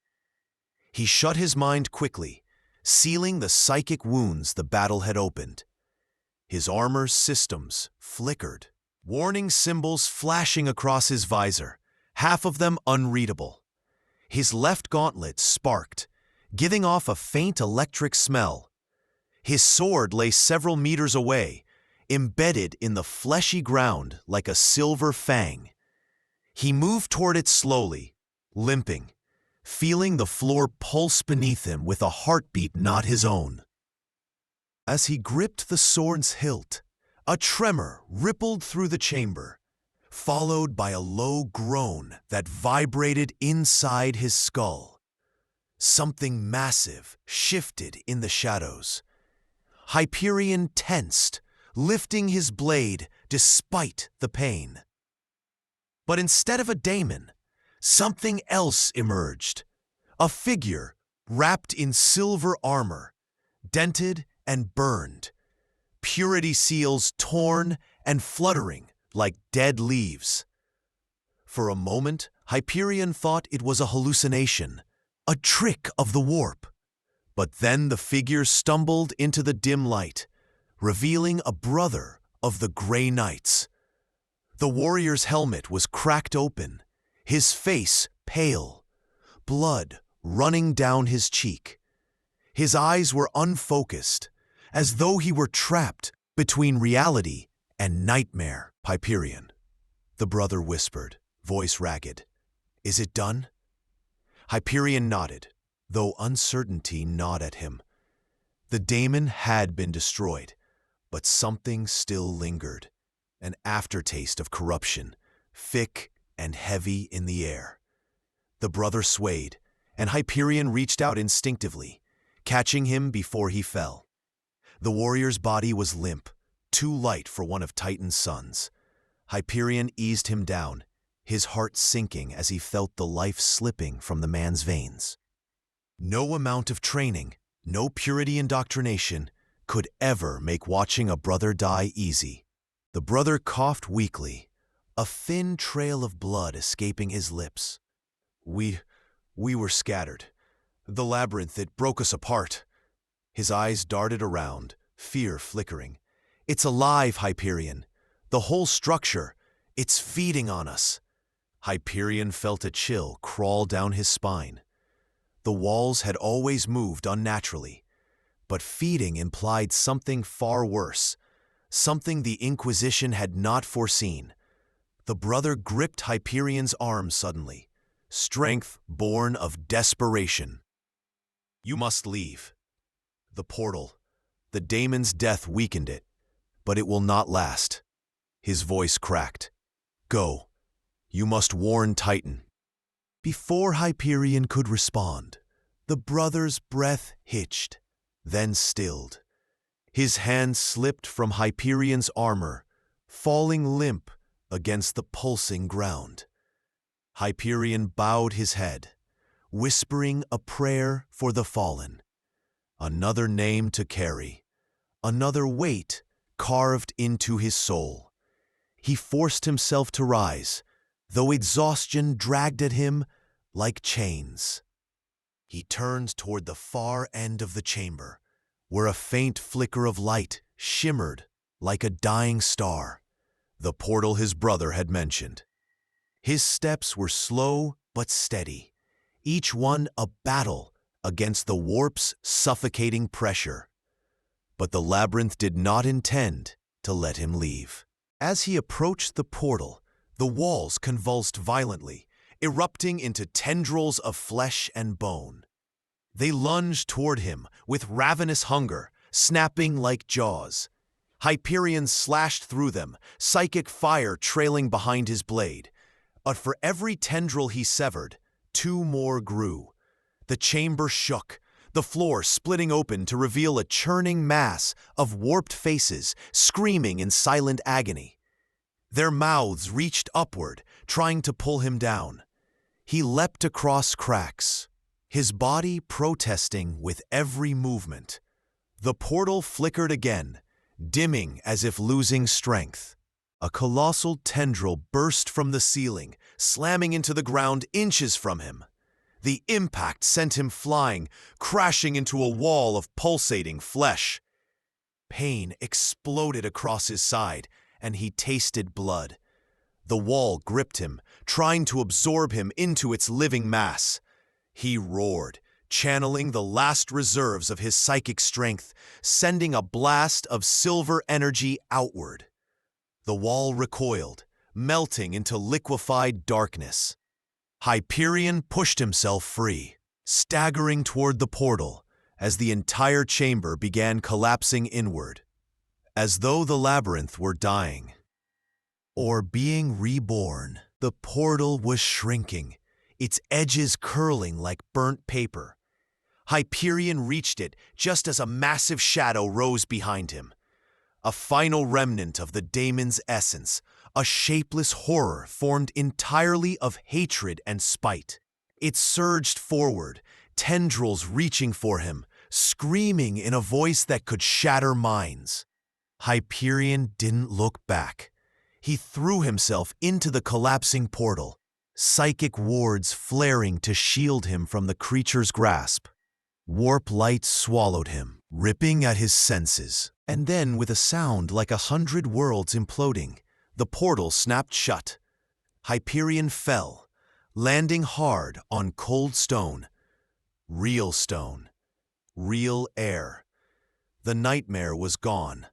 He shut his mind quickly, sealing the psychic wounds the battle had opened. His armor's systems flickered, warning symbols flashing across his visor, half of them unreadable. His left gauntlet sparked, giving off a faint electric smell. His sword lay several meters away, embedded in the fleshy ground like a silver fang. He moved toward it slowly, limping, feeling the floor pulse beneath him with a heartbeat not his own. As he gripped the sword's hilt, a tremor rippled through the chamber, followed by a low groan that vibrated inside his skull. Something massive shifted in the shadows. Hyperion tensed, lifting his blade despite the pain. But instead of a daemon, something else emerged. A figure wrapped in silver armor, dented and burned, purity seals torn and fluttering like dead leaves. For a moment, Hyperion thought it was a hallucination, a trick of the warp. But then the figure stumbled into the dim light, revealing a brother of the Grey Knights. The warrior's helmet was cracked open, his face pale, blood running down his cheek. His eyes were unfocused, as though he were trapped between reality and nightmare. Hyperion, the brother whispered, voice ragged. Is it done? Hyperion nodded, though uncertainty gnawed at him. The daemon had been destroyed, but something still lingered, an aftertaste of corruption, thick and heavy in the air. The brother swayed, and Hyperion reached out instinctively, catching him before he fell. The warrior's body was limp, too light for one of Titan's sons. Hyperion eased him down, his heart sinking as he felt the life slipping from the man's veins. No amount of training, no purity indoctrination, could ever make watching a brother die easy. The brother coughed weakly, a thin trail of blood escaping his lips. We were scattered. The labyrinth, it broke us apart. His eyes darted around, fear flickering. It's alive, Hyperion. The whole structure, it's feeding on us. Hyperion felt a chill crawl down his spine. The walls had always moved unnaturally, but feeding implied something far worse, something the Inquisition had not foreseen. The brother gripped Hyperion's arm suddenly, strength born of desperation. "You must leave. The portal, the daemon's death weakened it, but it will not last." His voice cracked. "Go. You must warn Titan." Before Hyperion could respond, the brother's breath hitched, then stilled. His hand slipped from Hyperion's armor, falling limp against the pulsing ground. Hyperion bowed his head, whispering a prayer for the fallen. Another name to carry, another weight carved into his soul. He forced himself to rise, though exhaustion dragged at him like chains. He turned toward the far end of the chamber, where a faint flicker of light shimmered like a dying star, the portal his brother had mentioned. His steps were slow but steady, each one a battle against the warp's suffocating pressure. But the labyrinth did not intend to let him leave. As he approached the portal, the walls convulsed violently, erupting into tendrils of flesh and bone. They lunged toward him with ravenous hunger, snapping like jaws. Hyperion slashed through them, psychic fire trailing behind his blade. But for every tendril he severed, two more grew. The chamber shook, the floor splitting open to reveal a churning mass of warped faces screaming in silent agony. Their mouths reached upward, trying to pull him down. He leapt across cracks, his body protesting with every movement. The portal flickered again, dimming as if losing strength. A colossal tendril burst from the ceiling, slamming into the ground inches from him. The impact sent him flying, crashing into a wall of pulsating flesh. Pain exploded across his side, and he tasted blood. The wall gripped him, trying to absorb him into its living mass. He roared, channeling the last reserves of his psychic strength, sending a blast of silver energy outward. The wall recoiled, melting into liquefied darkness. Hyperion pushed himself free, staggering toward the portal as the entire chamber began collapsing inward, as though the labyrinth were dying or being reborn. The portal was shrinking, its edges curling like burnt paper. Hyperion reached it just as a massive shadow rose behind him. A final remnant of the daemon's essence, a shapeless horror formed entirely of hatred and spite. It surged forward, tendrils reaching for him, screaming in a voice that could shatter minds. Hyperion didn't look back. He threw himself into the collapsing portal, psychic wards flaring to shield him from the creature's grasp. Warp light swallowed him, ripping at his senses. And then, with a sound like 100 worlds imploding, the portal snapped shut. Hyperion fell, landing hard on cold stone. Real stone. Real air. The nightmare was gone.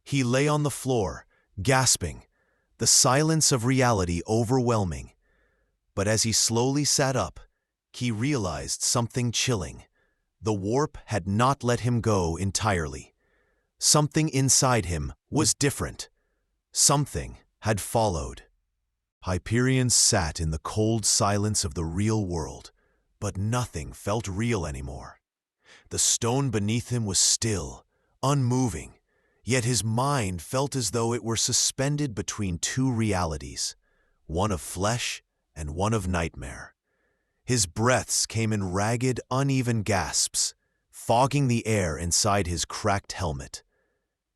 He lay on the floor, gasping, the silence of reality overwhelming. But as he slowly sat up, he realized something chilling. The warp had not let him go entirely. Something inside him was different. Something had followed. Hyperion sat in the cold silence of the real world, but nothing felt real anymore. The stone beneath him was still, unmoving, yet his mind felt as though it were suspended between two realities, one of flesh and one of nightmare. His breaths came in ragged, uneven gasps, fogging the air inside his cracked helmet.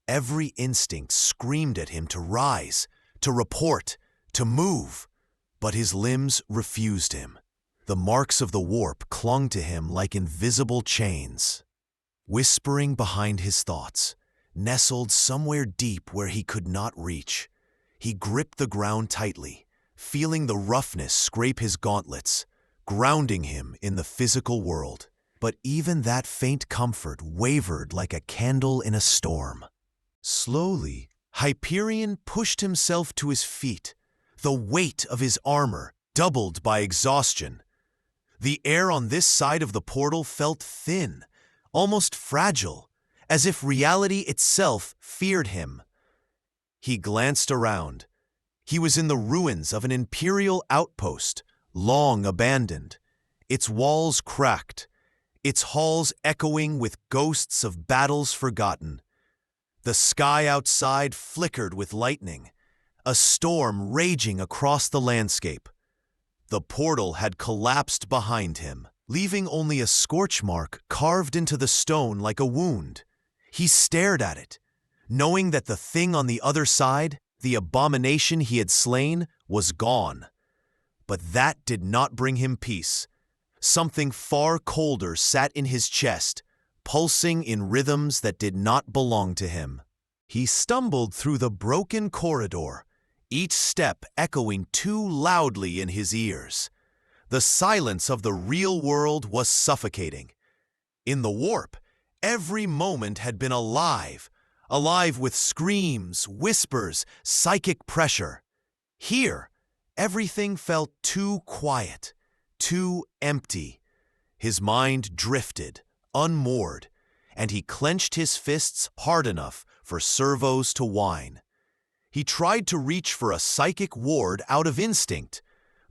Every instinct screamed at him to rise, to report, to move, but his limbs refused him. The marks of the warp clung to him like invisible chains. Whispering behind his thoughts, nestled somewhere deep where he could not reach, he gripped the ground tightly, feeling the roughness scrape his gauntlets, grounding him in the physical world. But even that faint comfort wavered like a candle in a storm. Slowly, Hyperion pushed himself to his feet, the weight of his armor doubled by exhaustion. The air on this side of the portal felt thin, almost fragile, as if reality itself feared him. He glanced around. He was in the ruins of an Imperial outpost, long abandoned, its walls cracked, its halls echoing with ghosts of battles forgotten. The sky outside flickered with lightning, a storm raging across the landscape. The portal had collapsed behind him, leaving only a scorch mark carved into the stone like a wound. He stared at it, knowing that the thing on the other side, the abomination he had slain, was gone. But that did not bring him peace. Something far colder sat in his chest, pulsing in rhythms that did not belong to him. He stumbled through the broken corridor, each step echoing too loudly in his ears. The silence of the real world was suffocating. In the warp, every moment had been alive with screams, whispers, psychic pressure. Here, everything felt too quiet, too empty. His mind drifted, unmoored, and he clenched his fists hard enough for servos to whine. He tried to reach for a psychic ward out of instinct,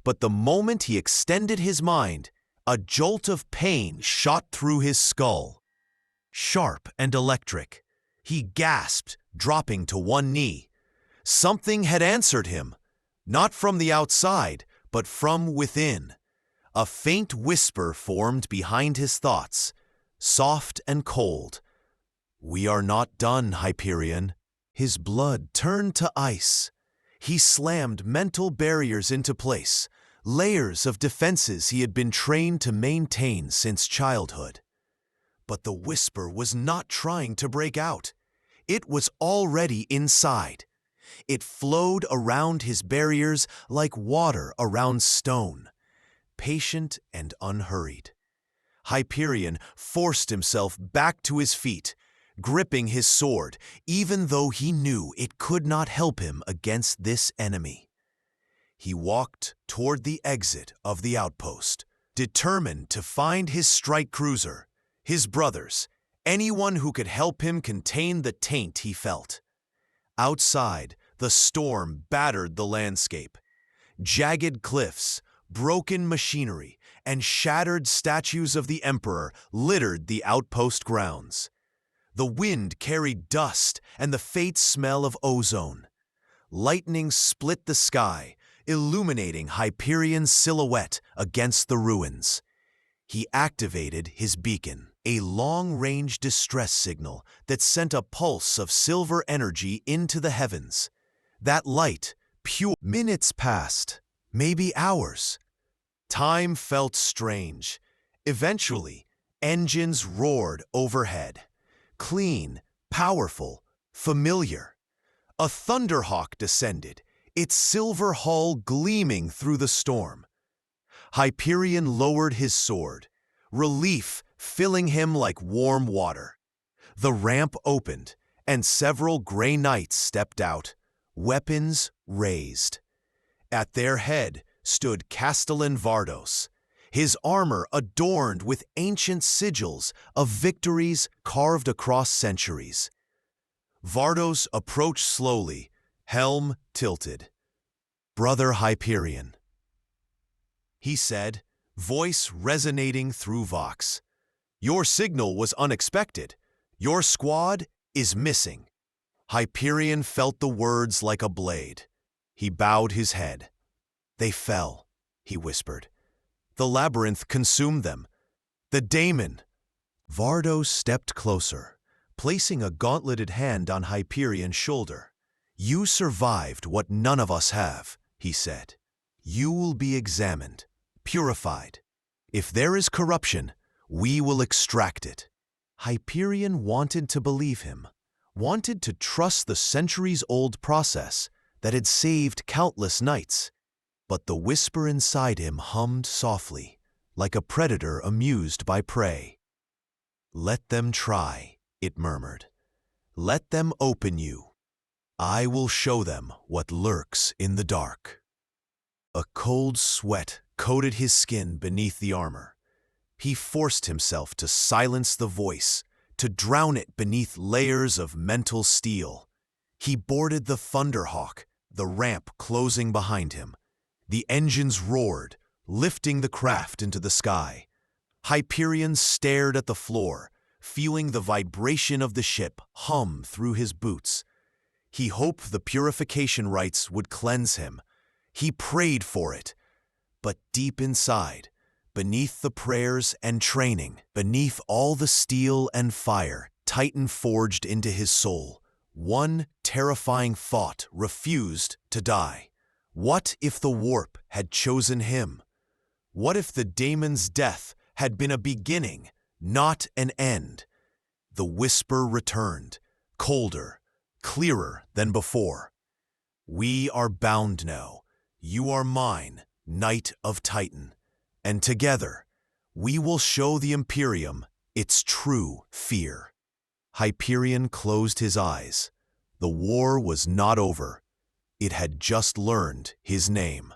but the moment he extended his mind, a jolt of pain shot through his skull. Sharp and electric, he gasped, dropping to one knee. Something had answered him, not from the outside, but from within. A faint whisper formed behind his thoughts, soft and cold. "We are not done, Hyperion." His blood turned to ice. He slammed mental barriers into place, layers of defenses he had been trained to maintain since childhood. But the whisper was not trying to break out. It was already inside. It flowed around his barriers like water around stone, patient and unhurried. Hyperion forced himself back to his feet, gripping his sword, even though he knew it could not help him against this enemy. He walked toward the exit of the outpost, determined to find his strike cruiser, his brothers, anyone who could help him contain the taint he felt. Outside, the storm battered the landscape. Jagged cliffs, broken machinery, and shattered statues of the Emperor littered the outpost grounds. The wind carried dust and the faint smell of ozone. Lightning split the sky, illuminating Hyperion's silhouette against the ruins. He activated his beacon, a long-range distress signal that sent a pulse of silver energy into the heavens. That light, pure. Minutes passed, maybe hours. Time felt strange. Eventually, engines roared overhead. Clean, powerful, familiar. A Thunderhawk descended, its silver hull gleaming through the storm. Hyperion lowered his sword, relief filling him like warm water. The ramp opened, and several gray knights stepped out, weapons raised. At their head stood Castellan Vardos, his armor adorned with ancient sigils of victories carved across centuries. Vardos approached slowly, helm tilted. "Brother Hyperion," he said, voice resonating through Vox. "Your signal was unexpected. Your squad is missing." Hyperion felt the words like a blade. He bowed his head. "They fell," he whispered. "The labyrinth consumed them. The Daemon." Vardos stepped closer, placing a gauntleted hand on Hyperion's shoulder. "You survived what none of us have," he said. "You will be examined, purified. If there is corruption, we will extract it." Hyperion wanted to believe him, wanted to trust the centuries-old process that had saved countless knights. But the whisper inside him hummed softly, like a predator amused by prey. "Let them try," it murmured. "Let them open you. I will show them what lurks in the dark." A cold sweat coated his skin beneath the armor. He forced himself to silence the voice, to drown it beneath layers of mental steel. He boarded the Thunderhawk, the ramp closing behind him. The engines roared, lifting the craft into the sky. Hyperion stared at the floor, feeling the vibration of the ship hum through his boots. He hoped the purification rites would cleanse him. He prayed for it. But deep inside, beneath the prayers and training, beneath all the steel and fire Titan forged into his soul, one terrifying thought refused to die. What if the warp had chosen him? What if the daemon's death had been a beginning, not an end? The whisper returned, colder, clearer than before. "We are bound now. You are mine, Knight of Titan. And together, we will show the Imperium its true fear." Hyperion closed his eyes. The war was not over. It had just learned his name.